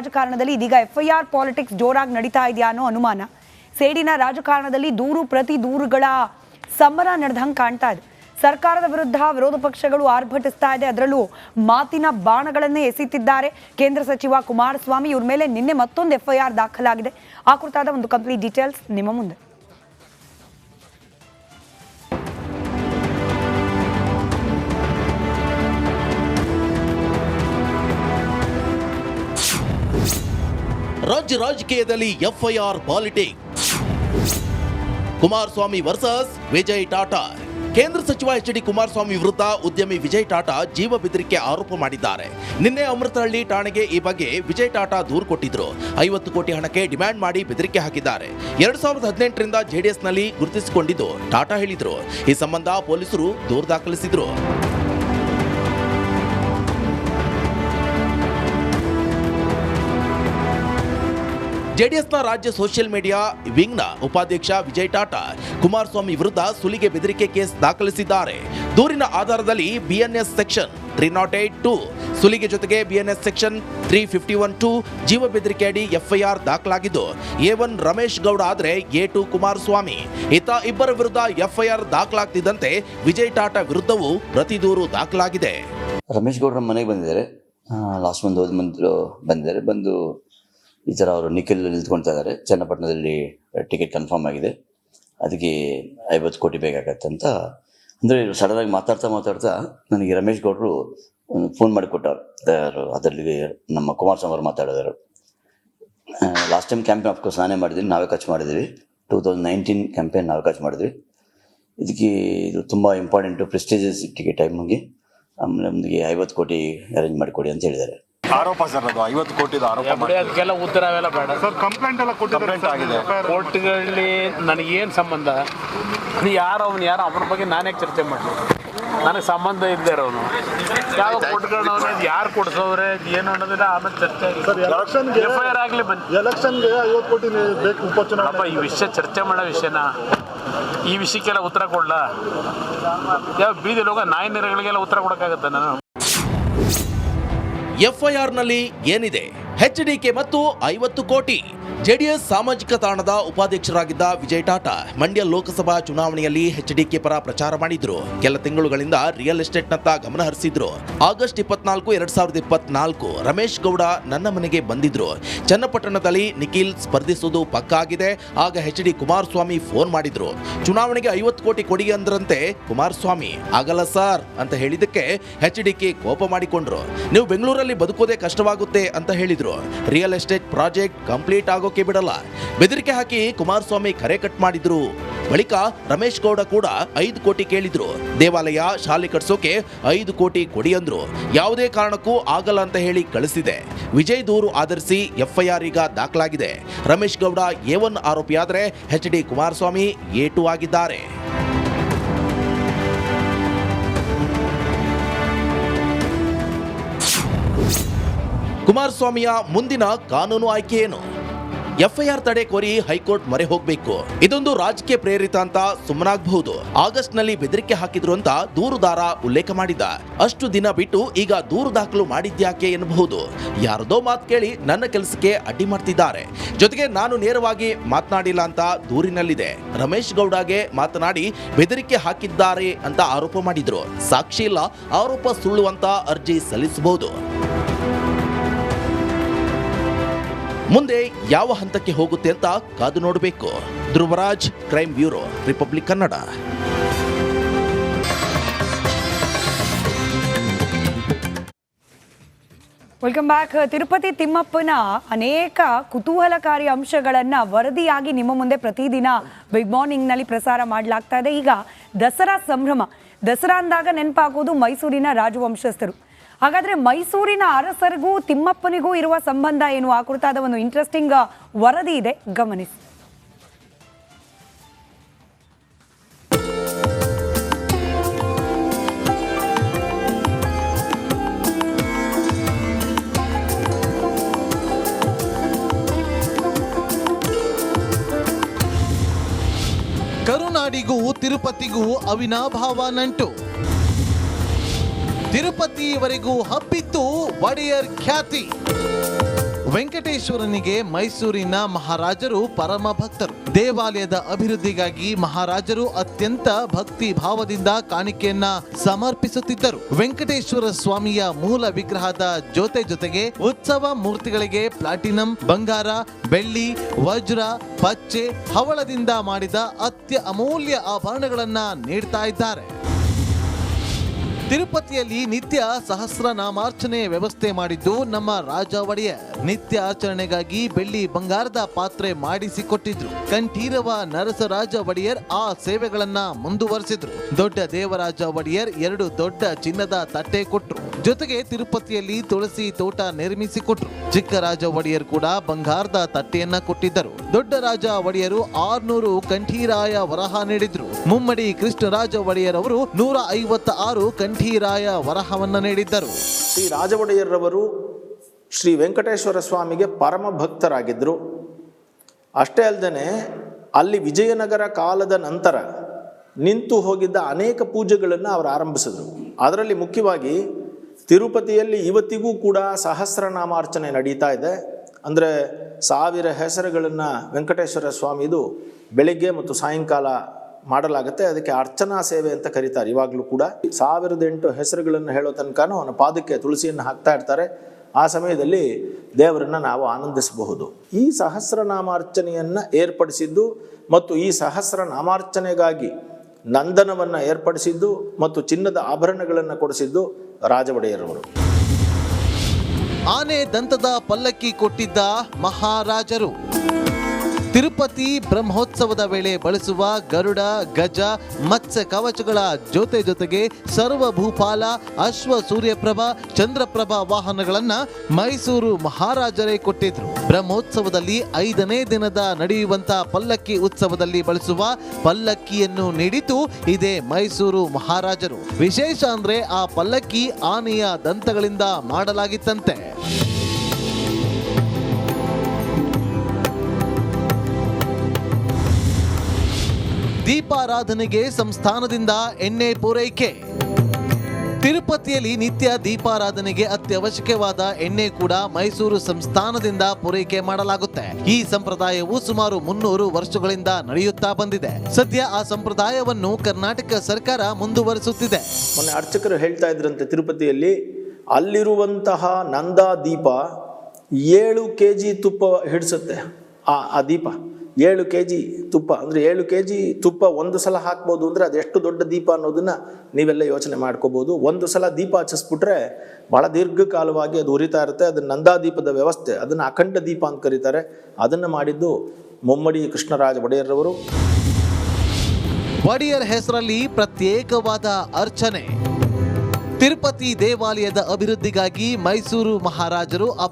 ರಾಜಕಾರಣದಲ್ಲಿ ಇದೀಗ FIR politics ಜೋರಾಗಿ ನಡೀತಾ ಇದೆಯಾ ಅನ್ನೋ ಅನುಮಾನ. ಸೇಡಿನ ರಾಜಕಾರಣದಲ್ಲಿ ದೂರು ಪ್ರತಿ ದೂರುಗಳ ಸಮರ ನಡೆದಂಗೆ ಕಾಣ್ತಾ ಇದೆ. ಸರ್ಕಾರದ ವಿರುದ್ಧ ವಿರೋಧ ಪಕ್ಷಗಳು ಆರ್ಭಟಿಸ್ತಾ ಇದೆ. ಅದರಲ್ಲೂ ಮಾತಿನ ಬಾಣಗಳನ್ನೇ ಎಸೆಯುತ್ತಿದ್ದಾರೆ. ಕೇಂದ್ರ ಸಚಿವ ಕುಮಾರಸ್ವಾಮಿ ಇವ್ರ ಮೇಲೆ ನಿನ್ನೆ ಮತ್ತೊಂದು FIR ದಾಖಲಾಗಿದೆ. ಆ ಕುರಿತಾದ ಒಂದು ಕಂಪ್ಲೀಟ್ ಡೀಟೇಲ್ಸ್ ನಿಮ್ಮ ಮುಂದೆ. ರಾಜ್ಯ ರಾಜಕೀಯದಲ್ಲಿ FIR politics. Kumaraswamy versus Vijay Tata. ಕೇಂದ್ರ ಸಚಿವ HD ಕುಮಾರಸ್ವಾಮಿ ವಿರುದ್ಧ ಉದ್ಯಮಿ ವಿಜಯ್ ಟಾಟಾ ಜೀವ ಬೆದರಿಕೆ ಆರೋಪ ಮಾಡಿದ್ದಾರೆ. ನಿನ್ನೆ ಅಮೃತಹಳ್ಳಿ ಠಾಣೆಗೆ ಈ ಬಗ್ಗೆ ವಿಜಯ್ ಟಾಟಾ ದೂರು ಕೊಟ್ಟಿದ್ರು. 50 ಕೋಟಿ ಹಣಕ್ಕೆ ಡಿಮ್ಯಾಂಡ್ ಮಾಡಿ ಬೆದರಿಕೆ ಹಾಕಿದ್ದಾರೆ. 2018ರಿಂದ JDSನಲ್ಲಿ ಗುರುತಿಸಿಕೊಂಡಿದ್ದು ಟಾಟಾ ಹೇಳಿದ್ರು. ಈ ಸಂಬಂಧ ಪೊಲೀಸರು ದೂರು ದಾಖಲಿಸಿದ್ರು. JDSನ ರಾಜ್ಯ ಸೋಷಿಯಲ್ ಮೀಡಿಯಾ ವಿಂಗ್ನ ಉಪಾಧ್ಯಕ್ಷ ವಿಜಯ್ ಟಾಟಾ ಕುಮಾರಸ್ವಾಮಿ ವಿರುದ್ಧ ಸುಲಿಗೆ ಬೆದರಿಕೆ ಕೇಸ್ ದಾಖಲಿಸಿದ್ದಾರೆ. ದೂರಿನ ಆಧಾರದಲ್ಲಿ BNS ಸೆಕ್ಷನ್ 308(2) ಸುಲಿಗೆ ಜೊತೆಗೆ BNS ಸೆಕ್ಷನ್ 351(2) ಜೀವ ಬೆದರಿಕೆ ಅಡಿ FIR ದಾಖಲಾಗಿದ್ದು A1 ರಮೇಶ್ ಗೌಡ ಆದರೆ A2 ಕುಮಾರಸ್ವಾಮಿ. ಇತ್ತ ಇಬ್ಬರ ವಿರುದ್ಧ FIR ದಾಖಲಾಗ್ತಿದ್ದಂತೆ ವಿಜಯ್ ಟಾಟಾ ವಿರುದ್ಧವೂ ಪ್ರತಿ ದೂರು ದಾಖಲಾಗಿದೆ. ರಮೇಶ್ ಗೌಡರ ಮನೆಗೆ ಬಂದಿದ್ದಾರೆ. ಲಾಸ್ಟ್ ಮಂತ್ ಬಂದಿದ್ದಾರೆ. ಬಂದು ಈ ಥರ ಅವರು ನಿಖಿಲ್ ನಿಂತ್ಕೊಳ್ತಾ ಇದ್ದಾರೆ. ಚನ್ನಪಟ್ಟಣದಲ್ಲಿ ಟಿಕೆಟ್ ಕನ್ಫರ್ಮ್ ಆಗಿದೆ, ಅದಕ್ಕೆ 50 ಕೋಟಿ ಬೇಕಾಗತ್ತೆ ಅಂತ ಅಂದರೆ ಸಡನ್ನಾಗಿ ಮಾತಾಡ್ತಾ ನನಗೆ ರಮೇಶ್ ಗೌಡರು ಒಂದು ಫೋನ್ ಮಾಡಿ ಕೊಟ್ಟರು. ಅದರಲ್ಲಿ ನಮ್ಮ ಕುಮಾರಸ್ವಾಮಿ ಅವರು ಮಾತಾಡಿದರು. ಲಾಸ್ಟ್ ಟೈಮ್ ಕ್ಯಾಂಪೇನ್ ಅಫ್ಕೋರ್ಸ್ ನಾನೇ ಮಾಡಿದ್ದೀನಿ, ನಾವೇ ಖರ್ಚು ಮಾಡಿದ್ದೀವಿ. 2019 ಕ್ಯಾಂಪೇನ್ ನಾವೇ ಖರ್ಚು ಮಾಡಿದ್ವಿ. ಇದಕ್ಕೆ ಇದು ತುಂಬ ಇಂಪಾರ್ಟೆಂಟು, ಪ್ರೆಸ್ಟೀಜಿಯಸ್ ಟಿಕೆಟ್ ಟೈಮ್ಗೆ. ಆಮೇಲೆ ನಮಗೆ 50 ಕೋಟಿ ಅರೇಂಜ್ ಮಾಡಿಕೊಡಿ ಅಂತ ಹೇಳಿದ್ದಾರೆ. ಆರೋಪ ಸರ್, ಅದು 50 ಕೋಟಿದು ಆರೋಪ. ಅದಕ್ಕೆಲ್ಲ ಉತ್ತರ ಅವೆಲ್ಲ ಬೇಡ ಸರ್. ಕಂಪ್ಲೇಂಟ್ ಎಲ್ಲ ಕಂಪ್ಲೇಂಟ್ ಆಗಿದೆ ಕೋರ್ಟ್ಗಳಲ್ಲಿ. ನನಗೇನು ಸಂಬಂಧ? ಯಾರು ಅವನ ಬಗ್ಗೆ ನಾನೇ ಚರ್ಚೆ ಮಾಡಲಿ? ನನಗೆ ಸಂಬಂಧ ಇಲ್ಲದೆ ಇರೋನು ಯಾವ ಕೊಟ್ಕೊಂಡವನು, ಯಾರು ಕೊಡಿಸೋದ್ರೆ ಏನು ಅನ್ನೋದಿಲ್ಲ. ಆಮೇಲೆ ಚರ್ಚೆ FIR ಆಗಲಿ ಬನ್ನಿ. ಎಲೆಕ್ಷನ್ಗೆ 50 ಕೋಟಿ ಬೇಕು ಉಪಚುನಾವಣೆ. ಈ ವಿಷಯ ಚರ್ಚೆ ಮಾಡೋ ವಿಷಯನ, ಈ ವಿಷಯಕ್ಕೆಲ್ಲ ಉತ್ತರ ಕೊಡ್ಲಾ? ಯಾವ ಬೀದಿ ಲೋಕ ನಾಯಿ ನೆರೆಗಳಿಗೆಲ್ಲ ಉತ್ತರ ಕೊಡೋಕ್ಕಾಗತ್ತೆ ನಾನು? FIRನಲ್ಲಿ ಏನಿದೆ? HDK ಮತ್ತು 50 ಕೋಟಿ. JDS ಸಾಮಾಜಿಕ ತಾಣದ ಉಪಾಧ್ಯಕ್ಷರಾಗಿದ್ದ ವಿಜಯ್ ಟಾಟಾ ಮಂಡ್ಯ ಲೋಕಸಭಾ ಚುನಾವಣೆಯಲ್ಲಿ HDK ಪರ ಪ್ರಚಾರ ಮಾಡಿದ್ರು. ಕೆಲ ತಿಂಗಳುಗಳಿಂದ ರಿಯಲ್ ಎಸ್ಟೇಟ್ನತ್ತ ಗಮನ ಹರಿಸಿದ್ರು. ಆಗಸ್ಟ್ 24, 2024 ರಮೇಶ್ ಗೌಡ ನನ್ನ ಮನೆಗೆ ಬಂದಿದ್ರು. ಚನ್ನಪಟ್ಟಣದಲ್ಲಿ ನಿಖಿಲ್ ಸ್ಪರ್ಧಿಸುವುದು ಪಕ್ಕಾ ಆಗಿದೆ. ಆಗ HD ಕುಮಾರಸ್ವಾಮಿ ಫೋನ್ ಮಾಡಿದ್ರು. ಚುನಾವಣೆಗೆ 50 ಕೋಟಿ ಕೊಡಿ ಅಂದ್ರಂತೆ ಕುಮಾರಸ್ವಾಮಿ. ಆಗಲ್ಲ ಸರ್ ಅಂತ ಹೇಳಿದಕ್ಕೆ HDK ಕೋಪ ಮಾಡಿಕೊಂಡ್ರು. ನೀವು ಬೆಂಗಳೂರಲ್ಲಿ ಬದುಕೋದೇ ಕಷ್ಟವಾಗುತ್ತೆ ಅಂತ ಹೇಳಿದ್ರು. ರಿಯಲ್ ಎಸ್ಟೇಟ್ ಪ್ರಾಜೆಕ್ಟ್ ಕಂಪ್ಲೀಟ್ ಆಗೋಕೆ ಬಿಡಲ್ಲ. ಬೆದರಿಕೆ ಹಾಕಿ ಕುಮಾರಸ್ವಾಮಿ ಕರೆ ಕಟ್ ಮಾಡಿದ್ರು. ಬಳಿಕ ರಮೇಶ್ ಗೌಡ ಕೂಡ 5 ಕೋಟಿ ಕೇಳಿದ್ರು. ದೇವಾಲಯ ಶಾಲೆ ಕಟ್ಸೋಕೆ 5 ಕೋಟಿ ಕೊಡಿ ಅಂದ್ರು. ಯಾವುದೇ ಕಾರಣಕ್ಕೂ ಆಗಲ್ಲ ಅಂತ ಹೇಳಿ ಕಳಿಸಿದೆ. ವಿಜಯ್ ದೂರು ಆಧರಿಸಿ FIR ಈಗ ದಾಖಲಾಗಿದೆ. Ramesh Gowda A1 ಆರೋಪಿಯಾದರೆ HD Kumaraswamy A2 ಆಗಿದ್ದಾರೆ. ಕುಮಾರಸ್ವಾಮಿಯ ಮುಂದಿನ ಕಾನೂನು ಆಯ್ಕೆ ಏನು? FIR ತಡೆ ಕೋರಿ ಹೈಕೋರ್ಟ್ ಮೊರೆ ಹೋಗಬೇಕು. ಇದೊಂದು ರಾಜಕೀಯ ಪ್ರೇರಿತ ಅಂತ ಸುಮ್ಮನಾಗಬಹುದು. ಆಗಸ್ಟ್ನಲ್ಲಿ ಬೆದರಿಕೆ ಹಾಕಿದ್ರು ಅಂತ ದೂರುದಾರ ಉಲ್ಲೇಖ ಮಾಡಿದ್ದ. ಅಷ್ಟು ದಿನ ಬಿಟ್ಟು ಈಗ ದೂರು ದಾಖಲು ಮಾಡಿದ್ಯಾಕೆ ಎನ್ನಬಹುದು. ಯಾರದೋ ಮಾತು ಕೇಳಿ ನನ್ನ ಕೆಲಸಕ್ಕೆ ಅಡ್ಡಿ ಮಾಡ್ತಿದ್ದಾರೆ. ಜೊತೆಗೆ ನಾನು ನೇರವಾಗಿ ಮಾತನಾಡಿಲ್ಲ ಅಂತ ದೂರಿನಲ್ಲಿದೆ. ರಮೇಶ್ ಗೌಡಗೆ ಮಾತನಾಡಿ ಬೆದರಿಕೆ ಹಾಕಿದ್ದಾರೆ ಅಂತ ಆರೋಪ ಮಾಡಿದ್ರು. ಸಾಕ್ಷಿ ಇಲ್ಲ, ಆರೋಪ ಸುಳ್ಳು ಅಂತ ಅರ್ಜಿ ಸಲ್ಲಿಸಬಹುದು. ಮುಂದೆ ಯಾವ ಹಂತಕ್ಕೆ ಹೋಗುತ್ತೆ ಅಂತ ಕಾದು ನೋಡಬೇಕು. Dhruvaraj, crime bureau, Republic Kannada. Welcome back. Tirupati ತಿಮ್ಮಪ್ಪನ ಅನೇಕ ಕುತೂಹಲಕಾರಿ ಅಂಶಗಳನ್ನು ವರದಿಯಾಗಿ ನಿಮ್ಮ ಮುಂದೆ ಪ್ರತಿದಿನ ಬಿಗ್ ಮಾರ್ನಿಂಗ್ನಲ್ಲಿ ಪ್ರಸಾರ ಮಾಡಲಾಗ್ತಾ ಇದೆ. ಈಗ ದಸರಾ ಸಂಭ್ರಮ. ದಸರಾ ಅಂದಾಗ ನೆನಪಾಗೋದು ಮೈಸೂರಿನ ರಾಜವಂಶಸ್ಥರು. ಹಾಗಾದ್ರೆ ಮೈಸೂರಿನ ಅರಸರಿಗೂ ತಿಮ್ಮಪ್ಪನಿಗೂ ಇರುವ ಸಂಬಂಧ ಏನು? ಆ ಕುರಿತಾದ ಒಂದು ಇಂಟ್ರೆಸ್ಟಿಂಗ್ ವರದಿ ಇದೆ, ಗಮನಿಸಿ. ಕರುನಾಡಿಗೂ ತಿರುಪತಿಗೂ ಅವಿನಾಭಾವ ನಂಟು. ತಿರುಪತಿಯವರೆಗೂ ಹಬ್ಬಿತ್ತು ಒಡೆಯರ್ ಖ್ಯಾತಿ. ವೆಂಕಟೇಶ್ವರನಿಗೆ ಮೈಸೂರಿನ ಮಹಾರಾಜರು ಪರಮ ಭಕ್ತರು. ದೇವಾಲಯದ ಅಭಿವೃದ್ಧಿಗಾಗಿ ಮಹಾರಾಜರು ಅತ್ಯಂತ ಭಕ್ತಿ ಭಾವದಿಂದ ಕಾಣಿಕೆಯನ್ನ ಸಮರ್ಪಿಸುತ್ತಿದ್ದರು. ವೆಂಕಟೇಶ್ವರ ಸ್ವಾಮಿಯ ಮೂಲ ವಿಗ್ರಹದ ಜೊತೆಗೆ ಉತ್ಸವ ಮೂರ್ತಿಗಳಿಗೆ ಪ್ಲಾಟಿನಂ, ಬಂಗಾರ, ಬೆಳ್ಳಿ, ವಜ್ರ, ಪಚ್ಚೆ, ಹವಳದಿಂದ ಮಾಡಿದ ಅತ್ಯಮೂಲ್ಯ ಆಭರಣಗಳನ್ನ ನೀಡ್ತಾ ಇದ್ದಾರೆ. ತಿರುಪತಿಯಲ್ಲಿ ನಿತ್ಯ ಸಹಸ್ರನಾಮಾರ್ಚನೆ ವ್ಯವಸ್ಥೆ ಮಾಡಿದ್ದು ನಮ್ಮ ರಾಜ ಒಡೆಯರ್. ನಿತ್ಯ ಆಚರಣೆಗಾಗಿ ಬೆಳ್ಳಿ ಬಂಗಾರದ ಪಾತ್ರೆ ಮಾಡಿಸಿಕೊಟ್ಟಿದ್ರು. ಕಂಠೀರವ ನರಸರಾಜ ಒಡೆಯರ್ ಆ ಸೇವೆಗಳನ್ನ ಮುಂದುವರೆಸಿದ್ರು. ದೊಡ್ಡ ದೇವರಾಜ ಒಡೆಯರ್ 2 ದೊಡ್ಡ ಚಿನ್ನದ ತಟ್ಟೆ ಕೊಟ್ರು. ಜೊತೆಗೆ ತಿರುಪತಿಯಲ್ಲಿ ತುಳಸಿ ತೋಟ ನಿರ್ಮಿಸಿಕೊಟ್ರು. ಚಿಕ್ಕ ರಾಜ ಒಡೆಯರ್ ಕೂಡ ಬಂಗಾರದ ತಟ್ಟೆಯನ್ನ ಕೊಟ್ಟಿದ್ದರು. ದೊಡ್ಡ ರಾಜ ಒಡೆಯರು 600 ಕಂಠೀರಾಯ ವರಹ ನೀಡಿದ್ರು. ಮುಮ್ಮಡಿ ಕೃಷ್ಣರಾಜ ಒಡೆಯರ್ ಅವರು 156 ಕಂಠೀರಾಯ ವರಹವನ್ನ ನೀಡಿದ್ದರು. ಶ್ರೀ ರಾಜ ಒಡೆಯರ್ರವರು ಶ್ರೀ ವೆಂಕಟೇಶ್ವರ ಸ್ವಾಮಿಗೆ ಪರಮ ಭಕ್ತರಾಗಿದ್ದರು. ಅಷ್ಟೇ ಅಲ್ಲದೆ ಅಲ್ಲಿ ವಿಜಯನಗರ ಕಾಲದ ನಂತರ ನಿಂತು ಹೋಗಿದ್ದ ಅನೇಕ ಪೂಜೆಗಳನ್ನು ಅವರು ಆರಂಭಿಸಿದರು. ಅದರಲ್ಲಿ ಮುಖ್ಯವಾಗಿ ತಿರುಪತಿಯಲ್ಲಿ ಇವತ್ತಿಗೂ ಕೂಡ ಸಹಸ್ರನಾಮಾರ್ಚನೆ ನಡೀತಾ ಇದೆ. ಅಂದರೆ 1000 ಹೆಸರುಗಳನ್ನು ವೆಂಕಟೇಶ್ವರ ಸ್ವಾಮಿದು ಬೆಳಿಗ್ಗೆ ಮತ್ತು ಸಾಯಂಕಾಲ ಮಾಡಲಾಗುತ್ತೆ. ಅದಕ್ಕೆ ಅರ್ಚನಾ ಸೇವೆ ಅಂತ ಕರೀತಾರೆ. ಇವಾಗಲೂ ಕೂಡ 1008 ಹೆಸರುಗಳನ್ನು ಹೇಳೋ ತನಕನೂ ಅವನ ಪಾದಕ್ಕೆ ತುಳಸಿಯನ್ನು ಹಾಕ್ತಾ ಇರ್ತಾರೆ. ಆ ಸಮಯದಲ್ಲಿ ದೇವರನ್ನು ನಾವು ಆನಂದಿಸಬಹುದು. ಈ ಸಹಸ್ರನಾಮಾರ್ಚನೆಯನ್ನು ಏರ್ಪಡಿಸಿದ್ದು ಮತ್ತು ಈ ಸಹಸ್ರನಾಮಾರ್ಚನೆಗಾಗಿ ನಂದನವನ್ನು ಏರ್ಪಡಿಸಿದ್ದು ಮತ್ತು ಚಿನ್ನದ ಆಭರಣಗಳನ್ನು ಕೊಡಿಸಿದ್ದು ರಾಜ ಒಡೆಯರವರು. ಆನೆ ದಂತದ ಪಲ್ಲಕ್ಕಿ ಕೊಟ್ಟಿದ್ದ ಮಹಾರಾಜರು. ತಿರುಪತಿ ಬ್ರಹ್ಮೋತ್ಸವದ ವೇಳೆ ಬಳಸುವ ಗರುಡ, ಗಜ, ಮತ್ಸ್ಯ ಕವಚಗಳ ಜೊತೆಗೆ ಸರ್ವಭೂಪಾಲ, ಅಶ್ವ, ಸೂರ್ಯಪ್ರಭ, ಚಂದ್ರಪ್ರಭ ವಾಹನಗಳನ್ನ ಮೈಸೂರು ಮಹಾರಾಜರೇ ಕೊಟ್ಟಿದ್ರು. ಬ್ರಹ್ಮೋತ್ಸವದಲ್ಲಿ 5ನೇ ದಿನದ ನಡೆಯುವಂತ ಪಲ್ಲಕ್ಕಿ ಉತ್ಸವದಲ್ಲಿ ಬಳಸುವ ಪಲ್ಲಕ್ಕಿಯನ್ನು ನೀಡಿದ್ದು ಇದೇ ಮೈಸೂರು ಮಹಾರಾಜರು. ವಿಶೇಷ ಅಂದ್ರೆ ಆ ಪಲ್ಲಕ್ಕಿ ಆನೆಯ ದಂತಗಳಿಂದ ಮಾಡಲಾಗಿತ್ತಂತೆ. ದೀಪಾರಾಧನೆಗೆ ಸಂಸ್ಥಾನದಿಂದ ಎಣ್ಣೆ ಪೂರೈಕೆ. ತಿರುಪತಿಯಲ್ಲಿ ನಿತ್ಯ ದೀಪಾರಾಧನೆಗೆ ಅತ್ಯವಶ್ಯಕವಾದ ಎಣ್ಣೆ ಕೂಡ ಮೈಸೂರು ಸಂಸ್ಥಾನದಿಂದ ಪೂರೈಕೆ ಮಾಡಲಾಗುತ್ತೆ. ಈ ಸಂಪ್ರದಾಯವು ಸುಮಾರು 300 ವರ್ಷಗಳಿಂದ ನಡೆಯುತ್ತಾ ಬಂದಿದೆ. ಸದ್ಯ ಆ ಸಂಪ್ರದಾಯವನ್ನು ಕರ್ನಾಟಕ ಸರ್ಕಾರ ಮುಂದುವರಿಸುತ್ತಿದೆ. ಮೊನ್ನೆ ಅರ್ಚಕರು ಹೇಳ್ತಾ ಇದ್ರಂತೆ, ತಿರುಪತಿಯಲ್ಲಿ ಅಲ್ಲಿರುವಂತಹ ನಂದಾ ದೀಪ 7 kg ತುಪ್ಪ ಹಿಡಿಸುತ್ತೆ. ಆ ದೀಪ 7 kg ತುಪ್ಪ ಅಂದರೆ 7 kg ತುಪ್ಪ ಒಂದು ಸಲ ಹಾಕ್ಬೋದು ಅಂದರೆ ಅದೆಷ್ಟು ದೊಡ್ಡ ದೀಪ ಅನ್ನೋದನ್ನು ನೀವೆಲ್ಲ ಯೋಚನೆ ಮಾಡ್ಕೋಬೋದು. ಒಂದು ಸಲ ದೀಪ ಹಚ್ಚಿಸ್ಬಿಟ್ರೆ ಭಾಳ ದೀರ್ಘಕಾಲವಾಗಿ ಅದು ಉರಿತಾ ಇರುತ್ತೆ. ಅದನ್ನು ನಂದಾದೀಪದ ವ್ಯವಸ್ಥೆ, ಅದನ್ನು ಅಖಂಡ ದೀಪ ಅಂತ ಕರೀತಾರೆ. ಅದನ್ನು ಮಾಡಿದ್ದು ಮುಮ್ಮಡಿ ಕೃಷ್ಣರಾಜ ಒಡೆಯರ್ರವರು. ಒಡೆಯರ್ ಹೆಸರಲ್ಲಿ ಪ್ರತ್ಯೇಕವಾದ ಅರ್ಚನೆ. ತಿರುಪತಿ ದೇವಾಲಯದ ಅಭಿವೃದ್ಧಿಗಾಗಿ ಮೈಸೂರು ಮಹಾರಾಜರು